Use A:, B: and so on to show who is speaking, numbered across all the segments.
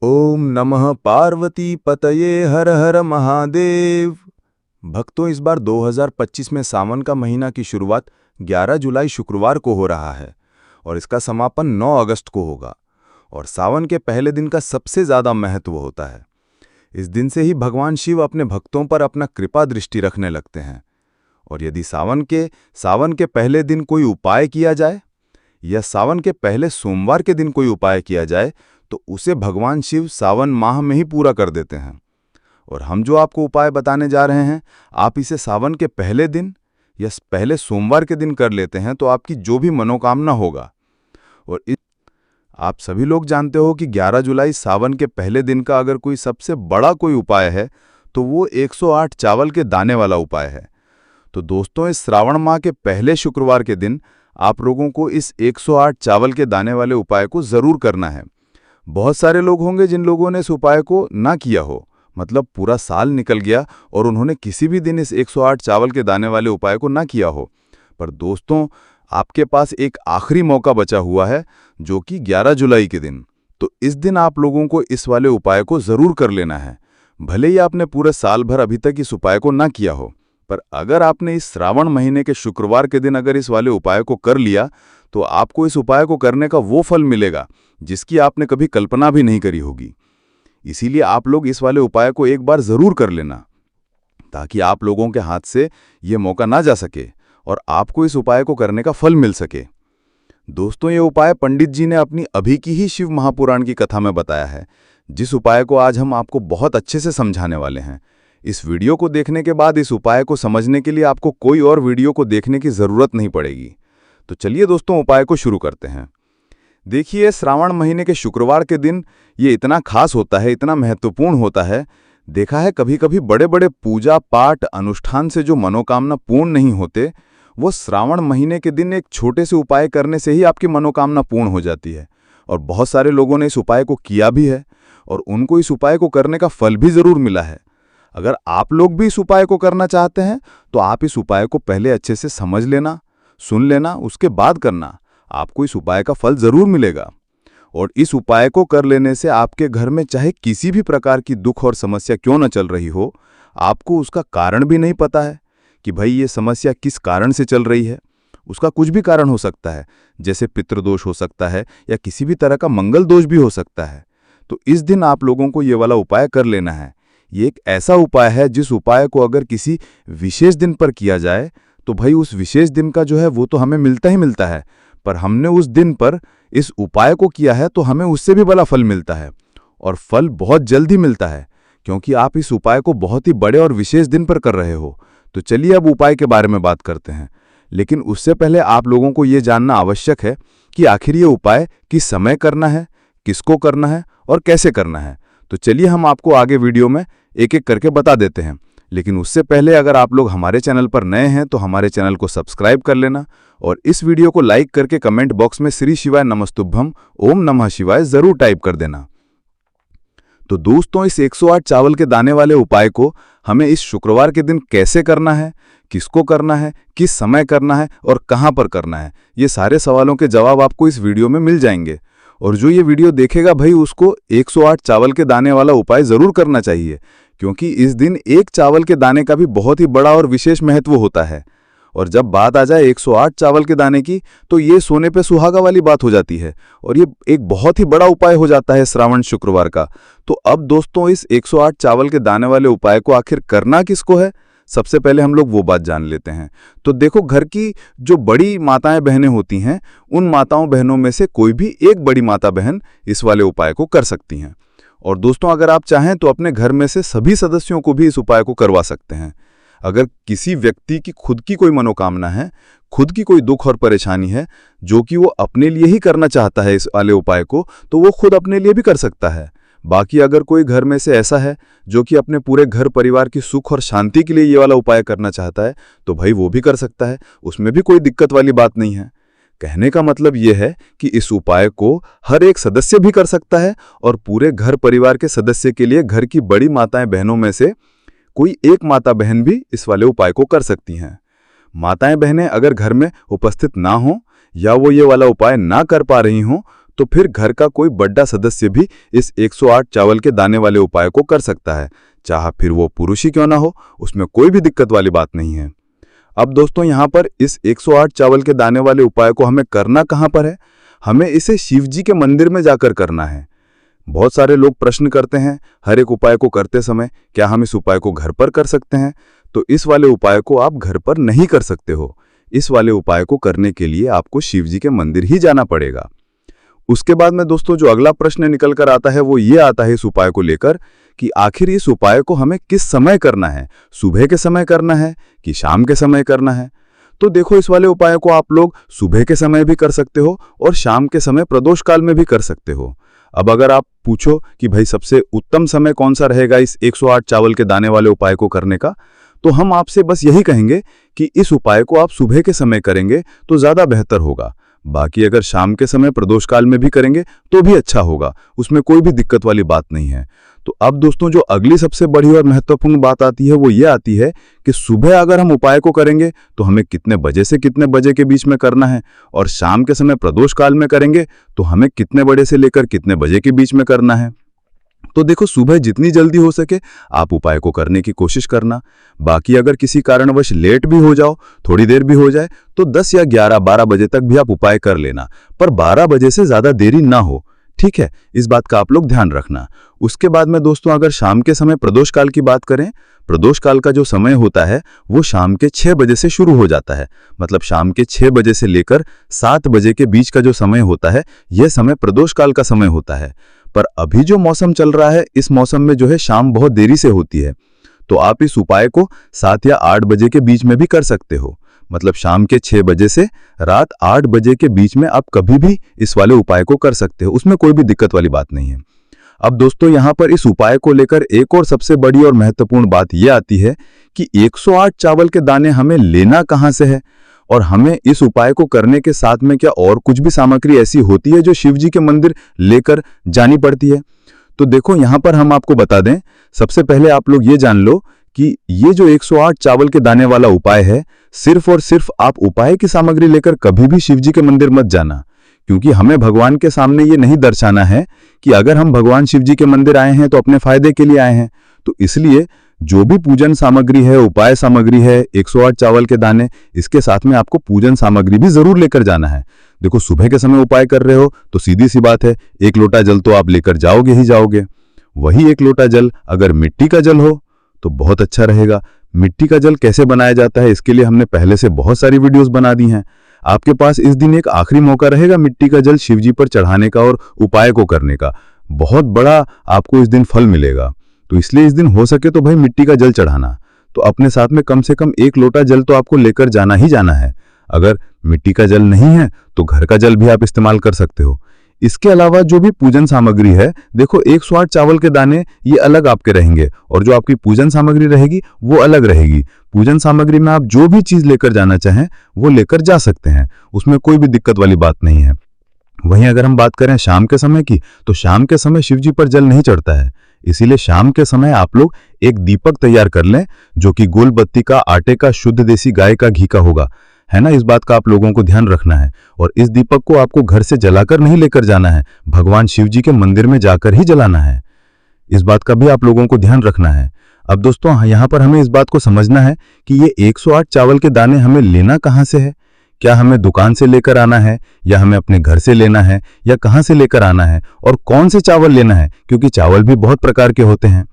A: ओम नमः पार्वती पतये हर हर महादेव। भक्तों, इस बार 2025 में सावन का महीना की शुरुआत 11 जुलाई शुक्रवार को हो रहा है और इसका समापन 9 अगस्त को होगा। और सावन के पहले दिन का सबसे ज़्यादा महत्व होता है। इस दिन से ही भगवान शिव अपने भक्तों पर अपना कृपा दृष्टि रखने लगते हैं। और यदि सावन के पहले दिन कोई उपाय किया जाए या सावन के पहले सोमवार के दिन कोई उपाय किया जाए तो उसे भगवान शिव सावन माह में ही पूरा कर देते हैं। और हम जो आपको उपाय बताने जा रहे हैं, आप इसे सावन के पहले दिन या पहले सोमवार के दिन कर लेते हैं तो आपकी जो भी मनोकामना होगा। और आप सभी लोग जानते हो कि 11 जुलाई सावन के पहले दिन का अगर कोई सबसे बड़ा कोई उपाय है तो वो 108 चावल के दाने वाला उपाय है। तो दोस्तों, इस श्रावण माह के पहले शुक्रवार के दिन आप लोगों को इस 108 चावल के दाने वाले उपाय को ज़रूर करना है। बहुत सारे लोग होंगे जिन लोगों ने इस उपाय को ना किया हो, मतलब पूरा साल निकल गया और उन्होंने किसी भी दिन इस 108 चावल के दाने वाले उपाय को ना किया हो। पर दोस्तों, आपके पास एक आखिरी मौका बचा हुआ है जो कि 11 जुलाई के दिन। तो इस दिन आप लोगों को इस वाले उपाय को ज़रूर कर लेना है। भले ही आपने पूरे साल भर अभी तक इस उपाय को ना किया हो, पर अगर आपने इस श्रावण महीने के शुक्रवार के दिन अगर इस वाले उपाय को कर लिया तो आपको इस उपाय को करने का वो फल मिलेगा जिसकी आपने कभी कल्पना भी नहीं करी होगी। इसीलिए आप लोग इस वाले उपाय को एक बार ज़रूर कर लेना ताकि आप लोगों के हाथ से ये मौका ना जा सके और आपको इस उपाय को करने का फल मिल सके। दोस्तों, ये उपाय पंडित जी ने अपनी अभी की ही शिव महापुराण की कथा में बताया है, जिस उपाय को आज हम आपको बहुत अच्छे से समझाने वाले हैं। इस वीडियो को देखने के बाद इस उपाय को समझने के लिए आपको कोई और वीडियो को देखने की ज़रूरत नहीं पड़ेगी। तो चलिए दोस्तों, उपाय को शुरू करते हैं। देखिए, श्रावण महीने के शुक्रवार के दिन ये इतना खास होता है, इतना महत्वपूर्ण होता है। देखा है कभी कभी बड़े बड़े पूजा पाठ अनुष्ठान से जो मनोकामना पूर्ण नहीं होते, वो श्रावण महीने के दिन एक छोटे से उपाय करने से ही आपकी मनोकामना पूर्ण हो जाती है। और बहुत सारे लोगों ने इस उपाय को किया भी है और उनको इस उपाय को करने का फल भी ज़रूर मिला है। अगर आप लोग भी इस उपाय को करना चाहते हैं तो आप इस उपाय को पहले अच्छे से समझ लेना, सुन लेना, उसके बाद करना। आपको इस उपाय का फल ज़रूर मिलेगा। और इस उपाय को कर लेने से आपके घर में चाहे किसी भी प्रकार की दुख और समस्या क्यों न चल रही हो, आपको उसका कारण भी नहीं पता है कि भाई ये समस्या किस कारण से चल रही है। उसका कुछ भी कारण हो सकता है, जैसे पितृदोष हो सकता है या किसी भी तरह का मंगल दोष भी हो सकता है। तो इस दिन आप लोगों को ये वाला उपाय कर लेना है। ये एक ऐसा उपाय है जिस उपाय को अगर किसी विशेष दिन पर किया जाए तो भाई उस विशेष दिन का जो है वो तो हमें मिलता ही मिलता है, पर हमने उस दिन पर इस उपाय को किया है तो हमें उससे भी बड़ा फल मिलता है। और फल बहुत जल्दी मिलता है क्योंकि आप इस उपाय को बहुत ही बड़े और विशेष दिन पर कर रहे हो। तो चलिए अब उपाय के बारे में बात करते हैं। लेकिन उससे पहले आप लोगों को ये जानना आवश्यक है कि आखिर ये उपाय किस समय करना है, किसको करना है और कैसे करना है। तो चलिए हम आपको आगे वीडियो में एक एक करके बता देते हैं। लेकिन उससे पहले अगर आप लोग हमारे चैनल पर नए हैं तो हमारे चैनल को सब्सक्राइब कर लेना और इस वीडियो को लाइक करके कमेंट बॉक्स में श्री शिवाय नमस्तुभ्यम ओम नमः शिवाय ज़रूर टाइप कर देना। तो दोस्तों, इस 108 चावल के दाने वाले उपाय को हमें इस शुक्रवार के दिन कैसे करना है, किसको करना है, किस समय करना है और कहाँ पर करना है, ये सारे सवालों के जवाब आपको इस वीडियो में मिल जाएंगे। और जो ये वीडियो देखेगा भाई उसको 108 चावल के दाने वाला उपाय ज़रूर करना चाहिए, क्योंकि इस दिन एक चावल के दाने का भी बहुत ही बड़ा और विशेष महत्व होता है। और जब बात आ जाए 108 चावल के दाने की तो ये सोने पे सुहागा वाली बात हो जाती है और ये एक बहुत ही बड़ा उपाय हो जाता है श्रावण शुक्रवार का। तो अब दोस्तों, इस 108 चावल के दाने वाले उपाय को आखिर करना किसको है, सबसे पहले हम लोग वो बात जान लेते हैं। तो देखो, घर की जो बड़ी माताएं बहनें होती हैं, उन माताओं बहनों में से कोई भी एक बड़ी माता बहन इस वाले उपाय को कर सकती हैं। और दोस्तों, अगर आप चाहें तो अपने घर में से सभी सदस्यों को भी इस उपाय को करवा सकते हैं। अगर किसी व्यक्ति की खुद की कोई मनोकामना है, खुद की कोई दुख और परेशानी है जो कि वो अपने लिए ही करना चाहता है इस वाले उपाय को, तो वो खुद अपने लिए भी कर सकता है। बाकी अगर कोई घर में से ऐसा है जो कि अपने पूरे घर परिवार की सुख और शांति के लिए ये वाला उपाय करना चाहता है तो भाई वो भी कर सकता है, उसमें भी कोई दिक्कत वाली बात नहीं है। कहने का मतलब ये है कि इस उपाय को हर एक सदस्य भी कर सकता है और पूरे घर परिवार के सदस्य के लिए घर की बड़ी माताएं बहनों में से कोई एक माता बहन भी इस वाले उपाय को कर सकती हैं। माताएं बहनें अगर घर में उपस्थित ना हो या वो ये वाला उपाय ना कर पा रही हों तो फिर घर का कोई बड़ा सदस्य भी इस 108 चावल के दाने वाले उपाय को कर सकता है, चाहे फिर वो पुरुष ही क्यों ना हो, उसमें कोई भी दिक्कत वाली बात नहीं है। अब दोस्तों यहाँ पर इस 108 चावल के दाने वाले उपाय को हमें करना कहाँ पर है? हमें इसे शिव जी के मंदिर में जाकर करना है। बहुत सारे लोग प्रश्न करते हैं हर एक उपाय को करते समय, क्या हम इस उपाय को घर पर कर सकते हैं? तो इस वाले उपाय को आप घर पर नहीं कर सकते हो। इस वाले उपाय को करने के लिए आपको शिव जी के मंदिर ही जाना पड़ेगा। उसके बाद में दोस्तों जो अगला प्रश्न निकल कर आता है वो ये आता है इस उपाय को लेकर कि आखिर इस उपाय को हमें किस समय करना है, सुबह के समय करना है कि शाम के समय करना है? तो देखो, इस वाले उपाय को आप लोग सुबह के समय भी कर सकते हो और शाम के समय प्रदोष काल में भी कर सकते हो। अब अगर आप पूछो कि भाई सबसे उत्तम समय कौन सा रहेगा इस 108 चावल के दाने वाले उपाय को करने का, तो हम आपसे बस यही कहेंगे कि इस उपाय को आप सुबह के समय करेंगे तो ज़्यादा बेहतर होगा। बाकी अगर शाम के समय प्रदोष काल में भी करेंगे तो भी अच्छा होगा, उसमें कोई भी दिक्कत वाली बात नहीं है। तो अब दोस्तों जो अगली सबसे बड़ी और महत्वपूर्ण बात आती है वो ये आती है कि सुबह अगर हम उपाय को करेंगे तो हमें कितने बजे से कितने बजे के बीच में करना है, और शाम के समय प्रदोष काल में करेंगे तो हमें कितने बजे से लेकर कितने बजे के बीच में करना है। तो देखो, सुबह जितनी जल्दी हो सके आप उपाय को करने की कोशिश करना। बाकी अगर किसी कारणवश लेट भी हो जाओ, थोड़ी देर भी हो जाए, तो 10 या 11-12 बजे तक भी आप उपाय कर लेना, पर 12 बजे से ज़्यादा देरी ना हो, ठीक है? इस बात का आप लोग ध्यान रखना। उसके बाद में दोस्तों अगर शाम के समय प्रदोष काल की बात करें, प्रदोष काल का जो समय होता है वो शाम के 6 बजे से शुरू हो जाता है। मतलब शाम के 6 बजे से लेकर 7 बजे के बीच का जो समय होता है, यह समय प्रदोष काल का समय होता है। पर अभी जो मौसम चल रहा है, इस मौसम में जो है शाम बहुत देरी से होती है, तो आप इस उपाय को 7 या 8 बजे के बीच में भी कर सकते हो। मतलब शाम के 6 बजे से रात 8 बजे के बीच में आप कभी भी इस वाले उपाय को कर सकते हो, उसमें कोई भी दिक्कत वाली बात नहीं है। अब दोस्तों यहाँ पर इस उपाय को लेकर एक और सबसे बड़ी और महत्वपूर्ण बात यह आती है कि 108 चावल के दाने हमें लेना कहाँ से है, और हमें इस उपाय को करने के साथ में क्या और कुछ भी सामग्री ऐसी होती है जो शिव जी के मंदिर लेकर जानी पड़ती है? तो देखो, यहाँ पर हम आपको बता दें, सबसे पहले आप लोग ये जान लो कि ये जो 108 चावल के दाने वाला उपाय है, सिर्फ और सिर्फ आप उपाय की सामग्री लेकर कभी भी शिव जी के मंदिर मत जाना, क्योंकि हमें भगवान के सामने ये नहीं दर्शाना है कि अगर हम भगवान शिव जी के मंदिर आए हैं तो अपने फायदे के लिए आए हैं। तो इसलिए जो भी पूजन सामग्री है, उपाय सामग्री है, 108 चावल के दाने, इसके साथ में आपको पूजन सामग्री भी जरूर लेकर जाना है। देखो, सुबह के समय उपाय कर रहे हो तो सीधी सी बात है, 1 लोटा जल तो आप लेकर जाओगे ही जाओगे। वही 1 लोटा जल अगर मिट्टी का जल हो तो बहुत अच्छा रहेगा। मिट्टी का जल कैसे बनाया जाता है, इसके लिए हमने पहले से बहुत सारी वीडियोस बना दी हैं। आपके पास इस दिन एक आखिरी मौका रहेगा मिट्टी का जल शिवजी पर चढ़ाने का और उपाय को करने का। बहुत बड़ा आपको इस दिन फल मिलेगा, तो इसलिए इस दिन हो सके तो भाई मिट्टी का जल चढ़ाना। तो अपने साथ में कम से कम 1 लोटा जल तो आपको लेकर जाना ही जाना है। अगर मिट्टी का जल नहीं है तो घर का जल भी आप इस्तेमाल कर सकते हो। इसके अलावा जो भी पूजन सामग्री है, देखो 108 चावल के दाने ये अलग आपके रहेंगे और जो आपकी पूजन सामग्री रहेगी वो अलग रहेगी। पूजन सामग्री में आप जो भी चीज लेकर जाना चाहें वो लेकर जा सकते हैं, उसमें कोई भी दिक्कत वाली बात नहीं है। वहीं अगर हम बात करें शाम के समय की, तो शाम के समय शिवजी पर जल नहीं चढ़ता है, इसीलिए शाम के समय आप लोग एक दीपक तैयार कर लें जो कि गोल बत्ती का, आटे का, शुद्ध देसी गाय का घी का होगा, है ना। इस बात का आप लोगों को ध्यान रखना है। और इस दीपक को आपको घर से जलाकर नहीं लेकर जाना है, भगवान शिव जी के मंदिर में जाकर ही जलाना है। इस बात का भी आप लोगों को ध्यान रखना है। अब दोस्तों यहाँ पर हमें इस बात को समझना है कि ये 108 चावल के दाने हमें लेना कहाँ से है। क्या हमें दुकान से लेकर आना है, या हमें अपने घर से लेना है, या कहाँ से लेकर आना है, और कौन से चावल लेना है, क्योंकि चावल भी बहुत प्रकार के होते हैं।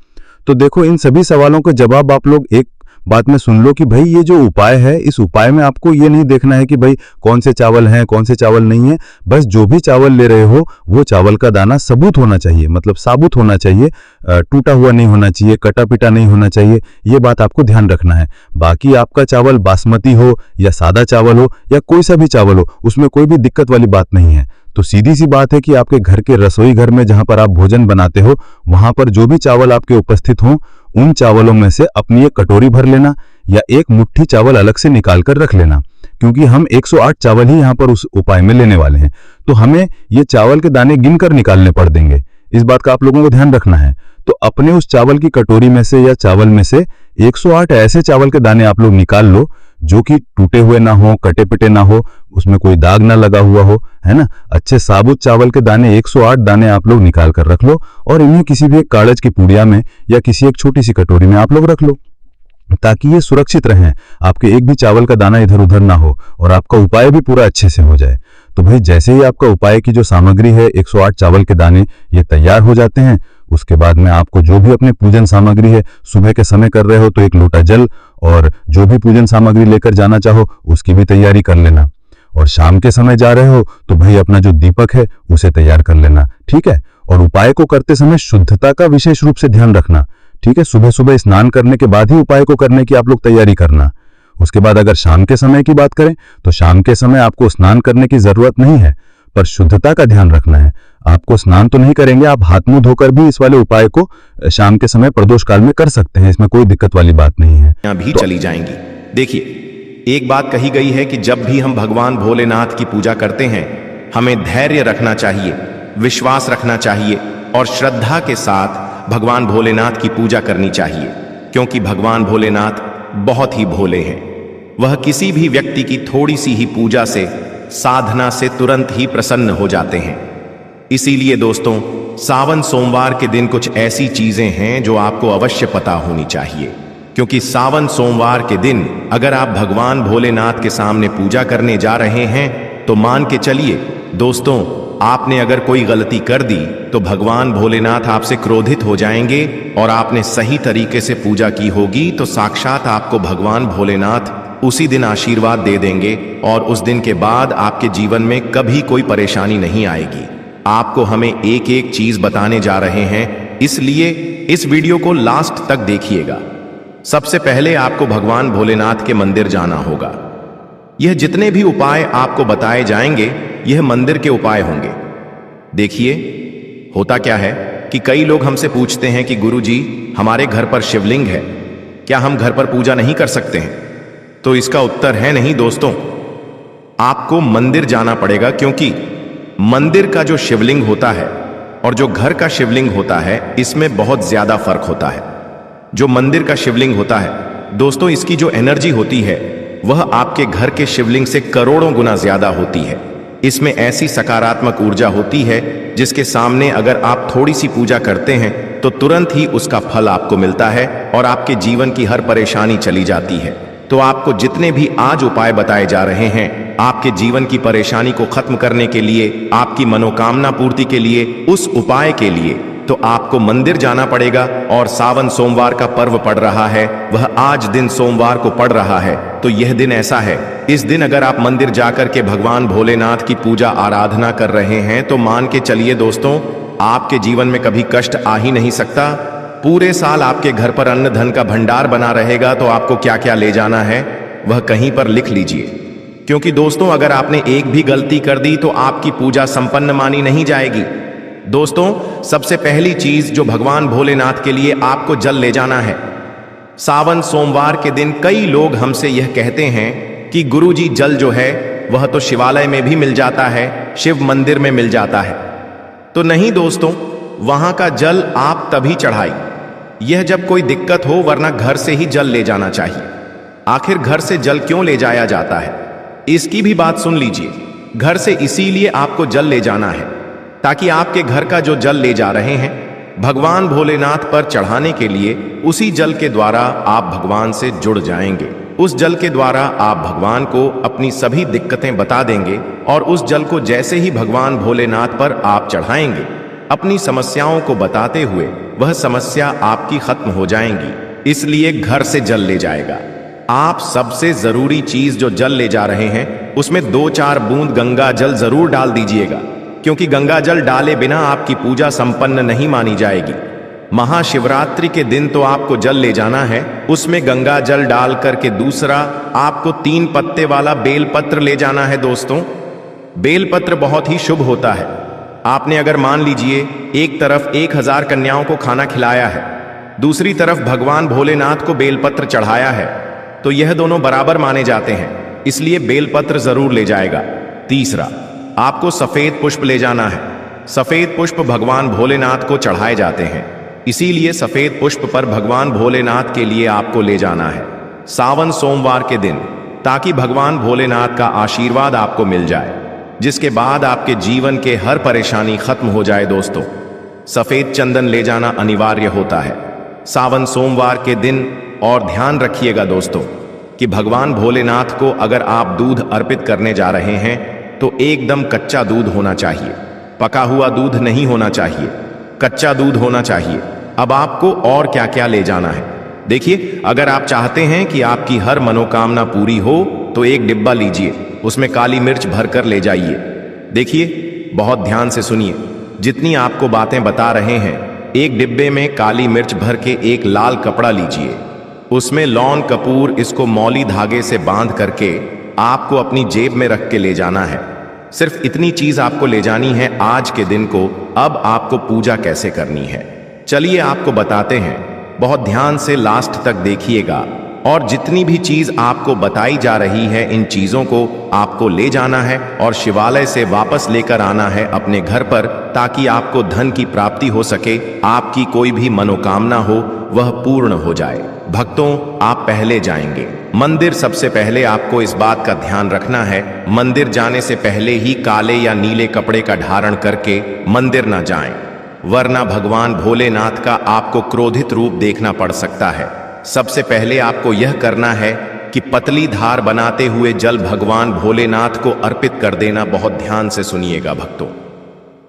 A: तो देखो, इन सभी सवालों का जवाब आप लोग एक बात में सुन लो कि भाई ये जो उपाय है, इस उपाय में आपको ये नहीं देखना है कि भाई कौन से चावल हैं, कौन से चावल नहीं है। बस जो भी चावल ले रहे हो वो चावल का दाना सबूत होना चाहिए, मतलब साबुत होना चाहिए, टूटा हुआ नहीं होना चाहिए, कटा पिटा नहीं होना चाहिए। ये बात आपको ध्यान रखना है। बाकी आपका चावल बासमती हो या सादा चावल हो या कोई सा भी चावल हो, उसमें कोई भी दिक्कत वाली बात नहीं है। तो सीधी सी बात है कि आपके घर के रसोई घर में जहां पर आप भोजन बनाते हो, वहां पर जो भी चावल आपके उपस्थित हों, उन चावलों में से अपनी एक कटोरी भर लेना या एक मुट्ठी चावल अलग से निकाल कर रख लेना, क्योंकि हम 108 चावल ही यहाँ पर उस उपाय में लेने वाले हैं। तो हमें ये चावल के दाने गिनकर निकालने पड़ देंगे, इस बात का आप लोगों को ध्यान रखना है। तो अपने उस चावल की कटोरी में से या चावल में से 108 ऐसे चावल के दाने आप लोग निकाल लो जो कि टूटे हुए ना हो, कटे पिटे ना हो, उसमें कोई दाग ना लगा हुआ हो, है ना। अच्छे साबुत चावल के दाने 108 दाने आप लोग निकाल कर रख लो और इन्हें किसी भी एक कागज की पुड़िया में या किसी एक छोटी सी कटोरी में आप लोग रख लो, ताकि ये सुरक्षित रहें, आपके एक भी चावल का दाना इधर उधर ना हो और आपका उपाय भी पूरा अच्छे से हो जाए। तो भाई जैसे ही आपका उपाय की जो सामग्री है 108 चावल के दाने ये तैयार हो जाते हैं, उसके बाद में आपको जो भी अपने पूजन सामग्री है, सुबह के समय कर रहे हो तो 1 लोटा जल और जो भी पूजन सामग्री लेकर जाना चाहो उसकी भी तैयारी कर लेना, और शाम के समय जा रहे हो तो भाई अपना जो दीपक है उसे तैयार कर लेना, ठीक है। और उपाय को करते समय शुद्धता का विशेष रूप से ध्यान रखना, ठीक है। सुबह सुबह स्नान करने के बाद ही उपाय को करने की आप लोग तैयारी करना। उसके बाद अगर शाम के समय की बात करें तो शाम के समय आपको स्नान करने की जरूरत नहीं है, पर शुद्धता का ध्यान रखना है। आपको स्नान तो नहीं करेंगे, आप हाथ मुंह धोकर भी इस वाले उपाय को शाम के समय प्रदोष काल में कर सकते हैं, इसमें कोई दिक्कत वाली बात नहीं है।
B: भी चली जाएंगी। देखिए, एक बात कही गई है कि जब भी हम भगवान भोलेनाथ की पूजा करते हैं हमें धैर्य रखना चाहिए, विश्वास रखना चाहिए और श्रद्धा के साथ भगवान भोलेनाथ की पूजा करनी चाहिए, क्योंकि भगवान भोलेनाथ बहुत ही भोले हैं। वह किसी भी व्यक्ति की थोड़ी सी ही पूजा से, साधना से तुरंत ही प्रसन्न हो जाते हैं। इसीलिए दोस्तों, सावन सोमवार के दिन कुछ ऐसी चीजें हैं जो आपको अवश्य पता होनी चाहिए, क्योंकि सावन सोमवार के दिन अगर आप भगवान भोलेनाथ के सामने पूजा करने जा रहे हैं तो मान के चलिए दोस्तों, आपने अगर कोई गलती कर दी तो भगवान भोलेनाथ आपसे क्रोधित हो जाएंगे, और आपने सही तरीके से पूजा की होगी तो साक्षात आपको भगवान भोलेनाथ उसी दिन आशीर्वाद दे देंगे और उस दिन के बाद आपके जीवन में कभी कोई परेशानी नहीं आएगी। आपको हमें एक एक चीज बताने जा रहे हैं, इसलिए इस वीडियो को लास्ट तक देखिएगा। सबसे पहले आपको भगवान भोलेनाथ के मंदिर जाना होगा। यह जितने भी उपाय आपको बताए जाएंगे यह मंदिर के उपाय होंगे। देखिए, होता क्या है कि कई लोग हमसे पूछते हैं कि गुरुजी, हमारे घर पर शिवलिंग है, क्या हम घर पर पूजा नहीं कर सकते हैं? तो इसका उत्तर है नहीं दोस्तों, आपको मंदिर जाना पड़ेगा, क्योंकि मंदिर का जो शिवलिंग होता है और जो घर का शिवलिंग होता है इसमें बहुत ज्यादा फर्क होता है। जो मंदिर का शिवलिंग होता है दोस्तों, इसकी जो एनर्जी होती है वह आपके घर के शिवलिंग से करोड़ों गुना ज्यादा होती है। इसमें ऐसी सकारात्मक ऊर्जा होती है जिसके सामने अगर आप थोड़ी सी पूजा करते हैं तो तुरंत ही उसका फल आपको मिलता है और आपके जीवन की हर परेशानी चली जाती है। तो आपको जितने भी आज उपाय बताए जा रहे हैं आपके जीवन की परेशानी को खत्म करने के लिए, आपकी मनोकामना पूर्ति के लिए, उस उपाय के लिए तो आपको मंदिर जाना पड़ेगा। और सावन सोमवार का पर्व पड़ रहा है, वह आज दिन सोमवार को पड़ रहा है, तो यह दिन ऐसा है, इस दिन अगर आप मंदिर जाकर के भगवान भोलेनाथ की पूजा आराधना कर रहे हैं तो मान के चलिए दोस्तों, आपके जीवन में कभी कष्ट आ ही नहीं सकता। पूरे साल आपके घर पर अन्न धन का भंडार बना रहेगा। तो आपको क्या क्या ले जाना है वह कहीं पर लिख लीजिए, क्योंकि दोस्तों अगर आपने एक भी गलती कर दी तो आपकी पूजा संपन्न मानी नहीं जाएगी। दोस्तों, सबसे पहली चीज जो भगवान भोलेनाथ के लिए आपको जल ले जाना है। सावन सोमवार के दिन कई लोग हमसे यह कहते हैं कि गुरुजी, जल जो है वह तो शिवालय में भी मिल जाता है, शिव मंदिर में मिल जाता है। तो नहीं दोस्तों, वहां का जल आप तभी चढ़ाई यह जब कोई दिक्कत हो, वरना घर से ही जल ले जाना चाहिए। आखिर घर से जल क्यों ले जाया जाता है, इसकी भी बात सुन लीजिए। घर से इसीलिए आपको जल ले जाना है ताकि आपके घर का जो जल ले जा रहे हैं भगवान भोलेनाथ पर चढ़ाने के लिए, उसी जल के द्वारा आप भगवान से जुड़ जाएंगे। उस जल के द्वारा आप भगवान को अपनी सभी दिक्कतें बता देंगे और उस जल को जैसे ही भगवान भोलेनाथ पर आप चढ़ाएंगे, अपनी समस्याओं को बताते हुए वह समस्या आपकी खत्म हो जाएंगी। इसलिए घर से जल ले जाएगा। आप सबसे जरूरी चीज जो जल ले जा रहे हैं उसमें 2-4 बूंद गंगा जल जरूर डाल दीजिएगा, क्योंकि गंगा जल डाले बिना आपकी पूजा संपन्न नहीं मानी जाएगी। महाशिवरात्रि के दिन तो आपको जल ले जाना है, उसमें गंगा जल डाल करके दूसरा आपको 3 पत्ते वाला बेलपत्र ले जाना है। दोस्तों, बेलपत्र बहुत ही शुभ होता है। आपने अगर मान लीजिए एक तरफ 1000 कन्याओं को खाना खिलाया है, दूसरी तरफ भगवान भोलेनाथ को बेलपत्र चढ़ाया है, तो यह दोनों बराबर माने जाते हैं, इसलिए बेलपत्र जरूर ले जाएगा। तीसरा, आपको सफेद पुष्प ले जाना है। सफेद पुष्प भगवान भोलेनाथ को चढ़ाए जाते हैं, इसीलिए सफेद पुष्प पर भगवान भोलेनाथ के लिए आपको ले जाना है। सावन सोमवार के दिन ताकि भगवान भोलेनाथ का आशीर्वाद आपको मिल जाए, जिसके बाद आपके जीवन के हर परेशानी खत्म हो जाए। दोस्तों, सफेद चंदन ले जाना अनिवार्य होता है सावन सोमवार के दिन। और ध्यान रखिएगा दोस्तों कि भगवान भोलेनाथ को अगर आप दूध अर्पित करने जा रहे हैं तो एकदम कच्चा दूध होना चाहिए, पका हुआ दूध नहीं होना चाहिए, कच्चा दूध होना चाहिए। अब आपको और क्या क्या ले जाना है देखिए। अगर आप चाहते हैं कि आपकी हर मनोकामना पूरी हो तो एक डिब्बा लीजिए, उसमें काली मिर्च भरकर ले जाइए। देखिए, बहुत ध्यान से सुनिए, जितनी आपको बातें बता रहे हैं, एक डिब्बे में काली मिर्च भर के एक लाल कपड़ा लीजिए, उसमें लौंग कपूर इसको मौली धागे से बांध करके आपको अपनी जेब में रख के ले जाना है। सिर्फ इतनी चीज आपको ले जानी है आज के दिन को। अब आपको पूजा कैसे करनी है चलिए आपको बताते हैं, बहुत ध्यान से लास्ट तक देखिएगा। और जितनी भी चीज आपको बताई जा रही है, इन चीजों को आपको ले जाना है और शिवालय से वापस लेकर आना है अपने घर पर, ताकि आपको धन की प्राप्ति हो सके, आपकी कोई भी मनोकामना हो वह पूर्ण हो जाए। भक्तों, आप पहले जाएंगे मंदिर। सबसे पहले आपको इस बात का ध्यान रखना है, मंदिर जाने से पहले ही काले या नीले कपड़े का धारण करके मंदिर ना जाएं, वरना भगवान भोलेनाथ का आपको क्रोधित रूप देखना पड़ सकता है। सबसे पहले आपको यह करना है कि पतली धार बनाते हुए जल भगवान भोलेनाथ को अर्पित कर देना। बहुत ध्यान से सुनिएगा भक्तों,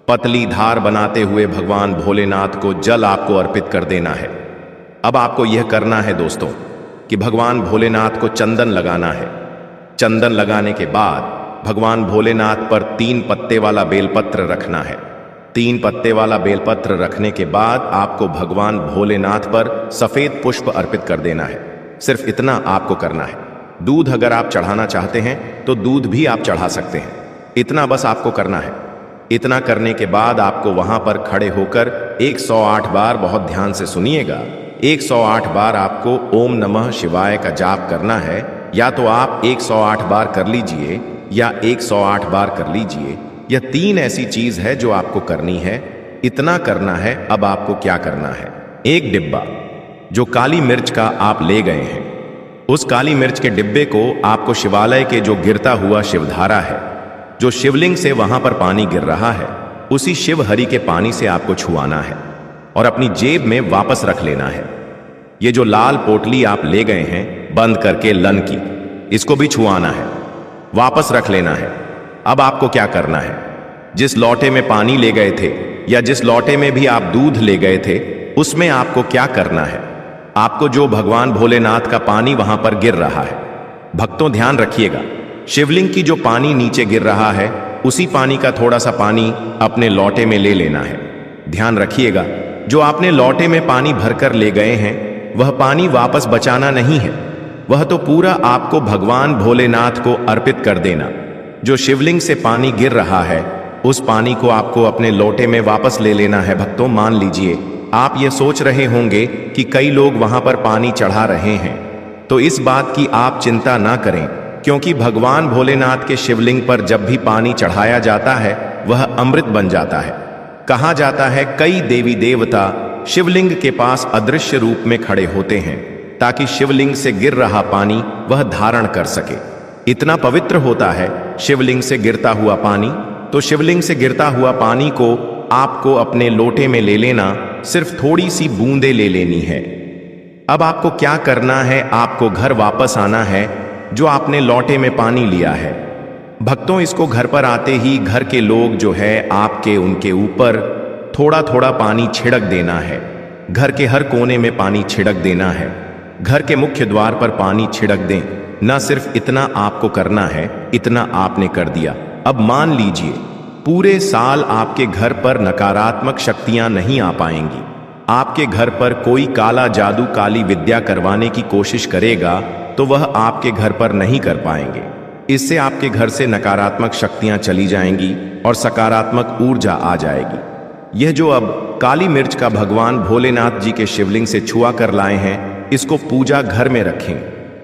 B: पतली धार बनाते हुए भगवान भोलेनाथ को जल आपको अर्पित कर देना है। अब आपको यह करना है दोस्तों कि भगवान भोलेनाथ को चंदन लगाना है। चंदन लगाने के बाद भगवान भोलेनाथ पर 3 पत्ते वाला बेलपत्र रखना है। 3 पत्ते वाला बेलपत्र रखने के बाद आपको भगवान भोलेनाथ पर सफेद पुष्प अर्पित कर देना है। सिर्फ इतना आपको करना है। दूध अगर आप चढ़ाना चाहते हैं तो दूध भी आप चढ़ा सकते हैं, इतना बस आपको करना है। इतना करने के बाद आपको वहां पर खड़े होकर 108 बार, बहुत ध्यान से सुनिएगा, 108 बार आपको ओम नमः शिवाय का जाप करना है। या तो आप 108 बार कर लीजिए या 108 बार कर लीजिए। यह 3 ऐसी चीज है जो आपको करनी है, इतना करना है। अब आपको क्या करना है, एक डिब्बा जो काली मिर्च का आप ले गए हैं, उस काली मिर्च के डिब्बे को आपको शिवालय के जो गिरता हुआ शिवधारा है, जो शिवलिंग से वहां पर पानी गिर रहा है, उसी शिवहरि के पानी से आपको छुआना है और अपनी जेब में वापस रख लेना है। ये जो लाल पोटली आप ले गए हैं बंद करके लन की, इसको भी छुआना है, वापस रख लेना है। अब आपको क्या करना है, जिस लोटे में पानी ले गए थे या जिस लोटे में भी आप दूध ले गए थे, उसमें आपको क्या करना है, आपको जो भगवान भोलेनाथ का पानी वहां पर गिर रहा है, भक्तों ध्यान रखिएगा, शिवलिंग की जो पानी नीचे गिर रहा है, उसी पानी का थोड़ा सा पानी अपने लोटे में ले लेना है। ध्यान रखिएगा, जो आपने लोटे में पानी भरकर ले गए हैं वह पानी वापस बचाना नहीं है, वह तो पूरा आपको भगवान भोलेनाथ को अर्पित कर देना। जो शिवलिंग से पानी गिर रहा है, उस पानी को आपको अपने लोटे में वापस ले लेना है। भक्तों मान लीजिए आप ये सोच रहे होंगे कि कई लोग वहां पर पानी चढ़ा रहे हैं, तो इस बात की आप चिंता ना करें, क्योंकि भगवान भोलेनाथ के शिवलिंग पर जब भी पानी चढ़ाया जाता है वह अमृत बन जाता है। कहा जाता है कई देवी देवता शिवलिंग के पास अदृश्य रूप में खड़े होते हैं ताकि शिवलिंग से गिर रहा पानी वह धारण कर सके। इतना पवित्र होता है शिवलिंग से गिरता हुआ पानी। तो शिवलिंग से गिरता हुआ पानी को आपको अपने लोटे में ले लेना, सिर्फ थोड़ी सी बूंदे ले लेनी है। अब आपको क्या करना है, आपको घर वापस आना है जो आपने लोटे में पानी लिया है। भक्तों इसको घर पर आते ही घर के लोग जो है आपके उनके ऊपर थोड़ा थोड़ा पानी छिड़क देना है। घर के हर कोने में पानी छिड़क देना है, घर के मुख्य द्वार पर पानी छिड़क दें। ना सिर्फ इतना आपको करना है, इतना आपने कर दिया। अब मान लीजिए पूरे साल आपके घर पर नकारात्मक शक्तियां नहीं आ पाएंगी। आपके घर पर कोई काला जादू काली विद्या करवाने की कोशिश करेगा तो वह आपके घर पर नहीं कर पाएंगे। इससे आपके घर से नकारात्मक शक्तियां चली जाएंगी और सकारात्मक ऊर्जा आ जाएगी। यह जो अब काली मिर्च का भगवान भोलेनाथ जी के शिवलिंग से छुआ कर लाए हैं, इसको पूजा घर में रखें।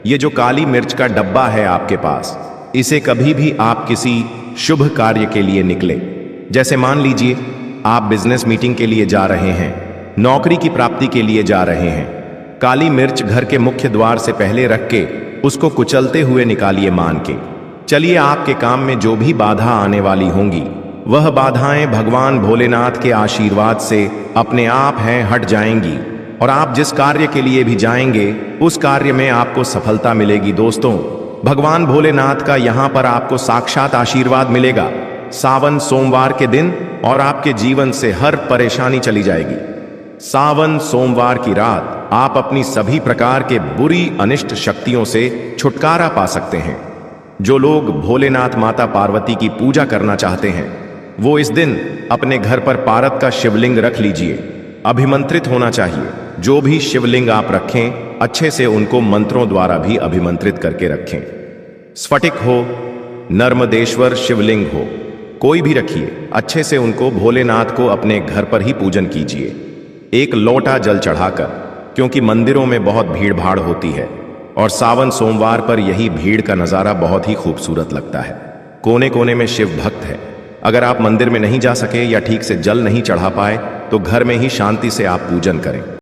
B: ये जो काली मिर्च का डब्बा है आपके पास, इसे कभी भी आप किसी शुभ कार्य के लिए निकले, जैसे मान लीजिए आप बिजनेस मीटिंग के लिए जा रहे हैं, नौकरी की प्राप्ति के लिए जा रहे हैं, काली मिर्च घर के मुख्य द्वार से पहले रख के उसको कुचलते हुए निकालिए मान के। चलिए आपके काम में जो भी बाधा आने वाली होंगी वह बाधाएं भगवान भोलेनाथ के आशीर्वाद से अपने आप हैं हट जाएंगी और आप जिस कार्य के लिए भी जाएंगे उस कार्य में आपको सफलता मिलेगी। दोस्तों, भगवान भोलेनाथ का यहां पर आपको साक्षात आशीर्वाद मिलेगा सावन सोमवार के दिन और आपके जीवन से हर परेशानी चली जाएगी। सावन सोमवार की रात आप अपनी सभी प्रकार के बुरी अनिष्ट शक्तियों से छुटकारा पा सकते हैं। जो लोग भोलेनाथ माता पार्वती की पूजा करना चाहते हैं वो इस दिन अपने घर पर पारद का शिवलिंग रख लीजिए। अभिमंत्रित होना चाहिए। जो भी शिवलिंग आप रखें अच्छे से उनको मंत्रों द्वारा भी अभिमंत्रित करके रखें। स्फटिक हो, नर्मदेश्वर शिवलिंग हो, कोई भी रखिए, अच्छे से उनको भोलेनाथ को अपने घर पर ही पूजन कीजिए एक लोटा जल चढ़ाकर, क्योंकि मंदिरों में बहुत भीड़ भाड़ होती है और सावन सोमवार पर यही भीड़ का नज़ारा बहुत ही खूबसूरत लगता है। कोने कोने में शिव भक्त है। अगर आप मंदिर में नहीं जा सके या ठीक से जल नहीं चढ़ा पाए तो घर में ही शांति से आप पूजन करें।